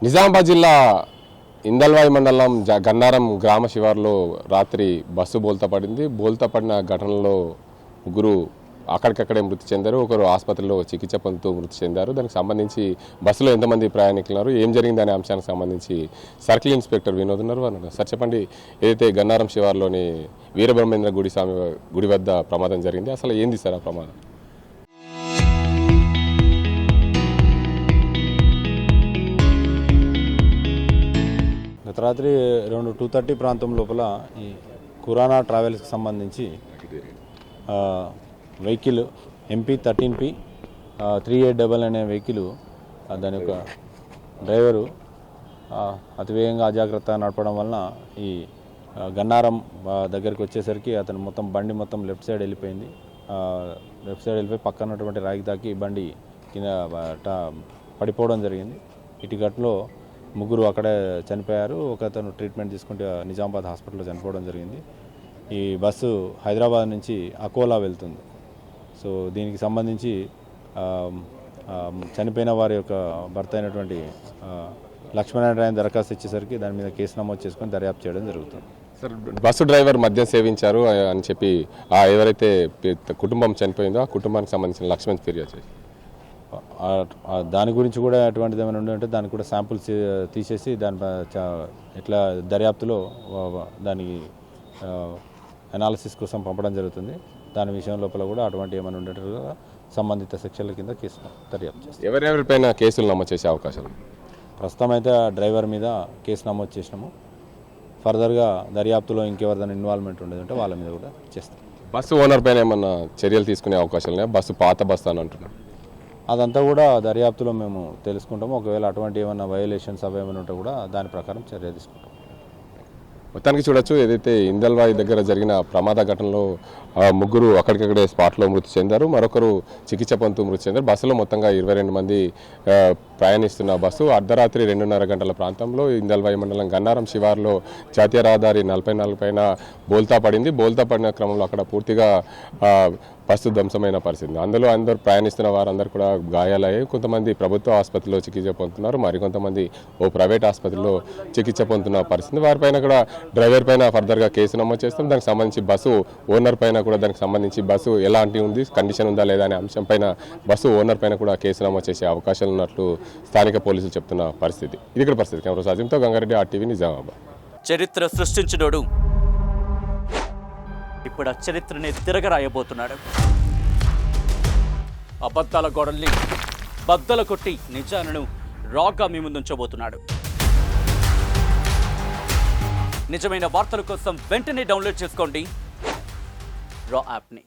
నిజామాబాద్ జిల్లా ఇందల్వాయి మండలం గన్నారం గ్రామ శివారులో రాత్రి బస్సు బోల్తా పడింది. బోల్తా పడిన ఘటనలో ముగ్గురు అక్కడికక్కడే మృతి చెందారు. ఒకరు ఆసుపత్రిలో చికిత్స పొందుతూ మృతి చెందారు. దానికి సంబంధించి బస్సులో ఎంతమంది ప్రయాణికులున్నారు, ఏం జరిగిందనే అంశానికి సంబంధించి సర్కిల్ ఇన్స్పెక్టర్ వినోద్ ఉన్నారు. సార్ చెప్పండి, ఏదైతే గన్నారం శివారులోని వీరబ్రహ్మేంద్ర గుడి వద్ద ప్రమాదం జరిగింది, అసలు ఏంది సార్ ఆ ప్రమాదం? గత రాత్రి 2:30 ప్రాంతం లోపల ఈ కురానా ట్రావెల్స్కి సంబంధించి వెహికల్ MP13P 3888 అనే వెహికల్, దాని యొక్క డ్రైవరు అతివేగంగా అజాగ్రత్తగా నడపడం వలన ఈ గన్నారం దగ్గరికి వచ్చేసరికి అతను బండి మొత్తం లెఫ్ట్ సైడ్ వెళ్ళిపోయింది. వెళ్ళిపోయి పక్కన ఉన్నటువంటి రాయికి తాకి బండి కింద పడిపోవడం జరిగింది. ఇటు ఘటనలో ముగ్గురు అక్కడే చనిపోయారు. ఒక అతను ట్రీట్మెంట్ తీసుకుంటే నిజామాబాద్ హాస్పిటల్లో చనిపోవడం జరిగింది. ఈ బస్సు హైదరాబాద్ నుంచి అకోలా వెళ్తుంది. సో దీనికి సంబంధించి చనిపోయిన వారి యొక్క భర్త అయినటువంటి లక్ష్మీనారాయణ దరఖాస్తు ఇచ్చేసరికి దాని మీద కేసు నమోదు చేసుకొని దర్యాప్తు చేయడం జరుగుతుంది. సార్, బస్సు డ్రైవర్ మద్యం సేవించారు అని చెప్పి ఎవరైతే కుటుంబం చనిపోయిందో ఆ కుటుంబానికి సంబంధించిన లక్ష్మణ్ ఫిర్యాదు చేసి దాని గురించి కూడా ఎటువంటిది ఏమైనా ఉంటే దానికి కూడా శాంపుల్స్ తీసేసి దాని ఇట్లా దర్యాప్తులో దానికి అనాలిసిస్ కోసం పంపడం జరుగుతుంది. దాని విషయం లోపల కూడా అటువంటి ఏమైనా ఉండేట్టుగా సంబంధిత సెక్షన్ల కింద కేసు దర్యాప్తు చేస్తాం. ఎవరెవరిపైన కేసులు నమోదు చేసే అవకాశం? ప్రస్తుతం అయితే డ్రైవర్ మీద కేసు నమోదు చేసినాము. ఫర్దర్గా దర్యాప్తులో ఇంకెవరిదైనా ఇన్వాల్వ్మెంట్ ఉండేదంటే వాళ్ళ మీద కూడా చేస్తాం. బస్సు ఓనర్ పైన ఏమన్నా చర్యలు తీసుకునే అవకాశాలు ఉన్నాయా? బస్సు పాత బస్సు అని అంటున్నారు. అదంతా కూడా దర్యాప్తులో మేము తెలుసుకుంటాము. ఒకవేళ అటువంటి ఏమైనా వయోలేషన్స్ అవి ఏమైనా ఉంటే కూడా దాని ప్రకారం చర్య తీసుకుంటాం. మొత్తానికి చూడొచ్చు, ఏదైతే ఇందల్వాయి దగ్గర జరిగిన ప్రమాద ఘటనలో ముగ్గురు అక్కడికక్కడే స్పాట్లో మృతి చెందారు, మరొకరు చికిత్స పొందుతూ మృతి చెందారు. బస్సులో మొత్తంగా 22 మంది ప్రయాణిస్తున్న బస్సు అర్ధరాత్రి 2:30 గంటల ప్రాంతంలో ఇందల్వాయి మండలం గన్నారం శివారులో జాతీయ రహదారి 44 పైన బోల్తా పడింది. బోల్తా పడిన క్రమంలో అక్కడ పూర్తిగా బస్సు ధ్వంసమైన పరిస్థితి. అందరూ ప్రయాణిస్తున్న వారందరూ కూడా గాయాలయ్యాయి. కొంతమంది ప్రభుత్వ ఆసుపత్రిలో చికిత్స పొందుతున్నారు, మరికొంతమంది ప్రైవేట్ ఆసుపత్రిలో చికిత్స పొందుతున్న పరిస్థితి. వారిపైన కూడా డ్రైవర్ పైన ఫర్దర్గా కేసు నమోదు చేస్తాం. దానికి సంబంధించి బస్సు ఓనర్ పైన కూడా దానికి సంబంధించి బస్సు ఎలాంటి ఉంది, కండిషన్ ఉందా లేదా అనే అంశం పైన బస్సు ఓనర్ పైన కూడా కేసు నమోదు చేసే అవకాశాలు ఉన్నట్లు స్థానిక పోలీసులు చెప్తున్న పరిస్థితి. ఇది ఇక్కడ పరిస్థితి. కెమెరా సాజింతో గంగారెడ్డి, RTV, నిజామాబాద్. చరిత్ర సృష్టించినోడు ఇప్పుడు ఆ చరిత్రని తిరగరాయబోతున్నాడు. అబద్ధాల గోడల్ని బద్దలు కొట్టి నిజాలను రాగా మీ ముందుంచబోతున్నాడు. నిజమైన వార్తల కోసం వెంటనే డౌన్లోడ్ చేసుకోండి రా యాప్ని.